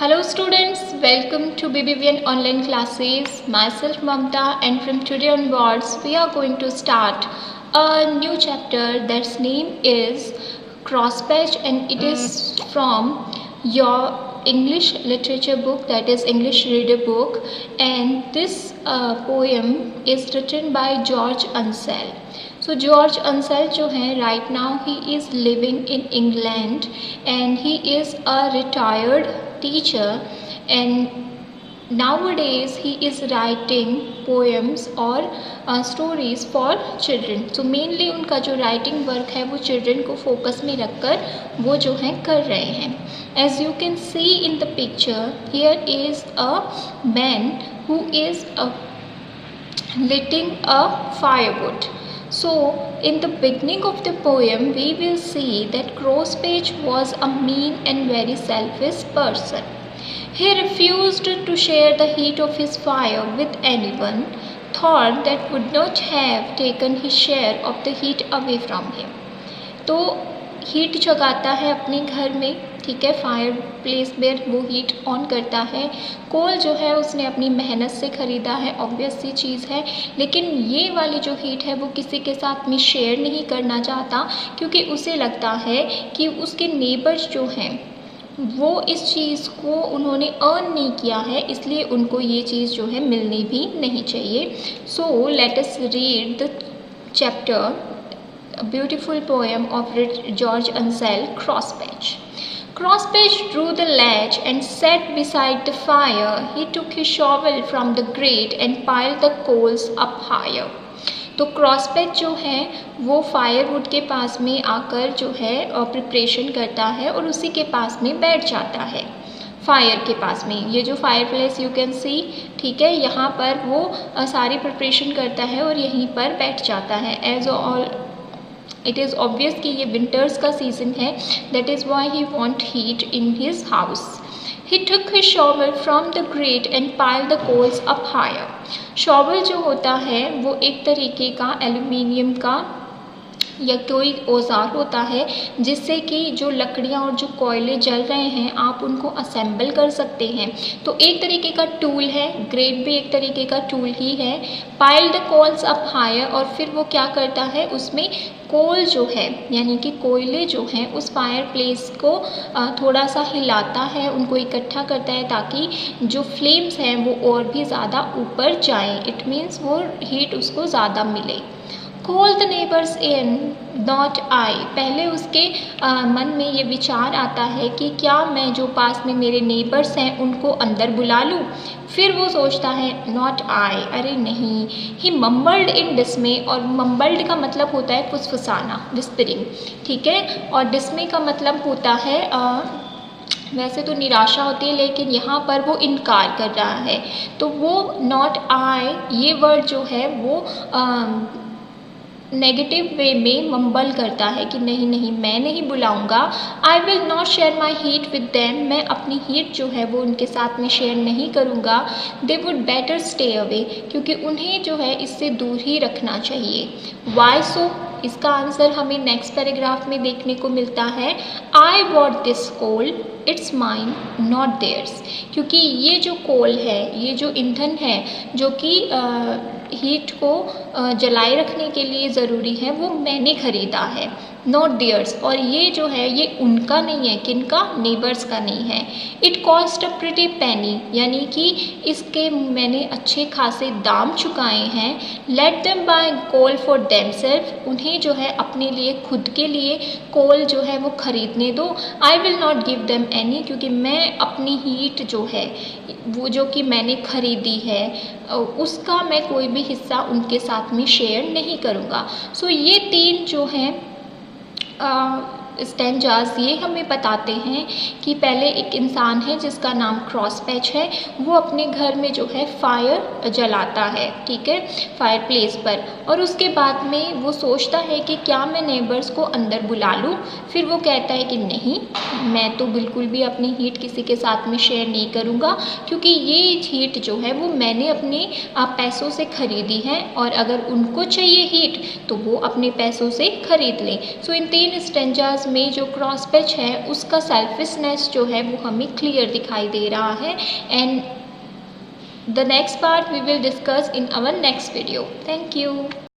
Hello students, welcome to BBVN online classes. Myself Mamta, and from today onwards we are going to start a new chapter that's name is Crosspatch, and it is from your English literature book, that is English reader book, and this poem is written by George Ansel. So George Ansel जो है right now he is living in England and he is a retired teacher, and nowadays he is writing poems और stories for children. So mainly उनका जो writing work है वो children को focus में रखकर वो जो है कर रहे हैं. As you can see in the picture, here is a man who is lighting a firewood. So, in the beginning of the poem, we will see that Crosspatch was a mean and very selfish person. He refused to share the heat of his fire with anyone, thought that would not have taken his share of the heat away from him. तो heat जगाता है अपने घर में, ठीक है, fire place में वो heat on करता है. कोल जो है उसने अपनी मेहनत से ख़रीदा है, ऑब्वियस सी चीज़ है, लेकिन ये वाली जो हीट है वो किसी के साथ में शेयर नहीं करना चाहता क्योंकि उसे लगता है कि उसके नेबर्स जो हैं वो इस चीज़ को उन्होंने अर्न नहीं किया है, इसलिए उनको ये चीज़ जो है मिलनी भी नहीं चाहिए. So let us read the chapter, a beautiful poem of George Ansel, Crosspatch. Crosspatch drew the latch and sat beside the fire. He took his shovel from the grate and piled the coals up higher. तो क्रॉसपैच जो है वो firewood के पास में आकर जो है preparation करता है और उसी के पास में बैठ जाता है, फायर के पास में. ये जो fire place you can see, ठीक है, यहाँ पर वो सारी प्रिपरेशन करता है और यहीं पर बैठ जाता है. As all it is obvious कि ये विंटर्स का सीज़न है, that is why he want heat in his house. He took his shovel from the grate and pile the coals up higher. Shovel जो होता है वो एक तरीके का एल्यूमिनियम का या कोई औजार होता है जिससे कि जो लकड़ियाँ और जो कोयले जल रहे हैं आप उनको असेंबल कर सकते हैं. तो एक तरीके का टूल है, ग्रेट भी एक तरीके का टूल ही है. Pile the coals up higher, और फिर वो क्या करता है उसमें कोल जो है यानी कि कोयले जो हैं उस फायर प्लेस को थोड़ा सा हिलाता है, उनको इकट्ठा करता है ताकि जो फ्लेम्स हैं वो और भी ज़्यादा ऊपर जाएं. इट मीन्स वो हीट उसको ज़्यादा मिले. Call the neighbors in, not I. पहले उसके मन में ये विचार आता है कि क्या मैं जो पास में मेरे नेबर्स हैं उनको अंदर बुला लूँ. फिर वो सोचता है not I, अरे नहीं. He mumbled in dismay, और mumbled का मतलब होता है फुसफुसाना, whispering, ठीक है, और dismay का मतलब होता है वैसे तो निराशा होती है, लेकिन यहाँ पर वो इनकार कर रहा है. तो वो not I ये वर्ड जो है वो नेगेटिव वे में मम्बल करता है कि नहीं नहीं मैं नहीं बुलाऊंगा. I will not share my heat with them, मैं अपनी हीट जो है वो उनके साथ में शेयर नहीं करूंगा. They would better stay away, क्योंकि उन्हें जो है इससे दूर ही रखना चाहिए. वाई सो, इसका आंसर हमें नेक्स्ट पैराग्राफ में देखने को मिलता है. I want this coal, it's mine not theirs. क्योंकि ये जो कोल है, ये जो ईंधन है जो कि हीट को जलाए रखने के लिए ज़रूरी है, वो मैंने ख़रीदा है, नॉट देयर्स. और ये जो है ये उनका नहीं है, किनका, नेबर्स का नहीं है. It cost a pretty penny, यानी कि इसके मैंने अच्छे खासे दाम चुकाए हैं. Let them buy coal for themself, उन्हें जो है अपने लिए, खुद के लिए कोल जो है वो ख़रीदने दो. आई will not give them any, क्योंकि मैं अपनी हीट जो है वो जो कि मैंने ख़रीदी है उसका मैं कोई भी हिस्सा उनके साथ में शेयर नहीं करूँगा. सो ये तीन जो हैं स्टैंजाज ये हमें बताते हैं कि पहले एक इंसान है जिसका नाम क्रॉसपैच है, वो अपने घर में जो है फायर जलाता है, ठीक है, फायर प्लेस पर, और उसके बाद में वो सोचता है कि क्या मैं नेबर्स को अंदर बुला लूँ. फिर वो कहता है कि नहीं, मैं तो बिल्कुल भी अपनी हीट किसी के साथ में शेयर नहीं करूँगा, क्योंकि ये हीट जो है वो मैंने अपने पैसों से ख़रीदी है, और अगर उनको चाहिए हीट तो वो अपने पैसों से खरीद लें। सो इन 3 स्टेंजास में जो क्रॉस पैच है उसका सेल्फिशनेस जो है वो हमें क्लियर दिखाई दे रहा है। And the next part we will discuss in our next video. Thank you.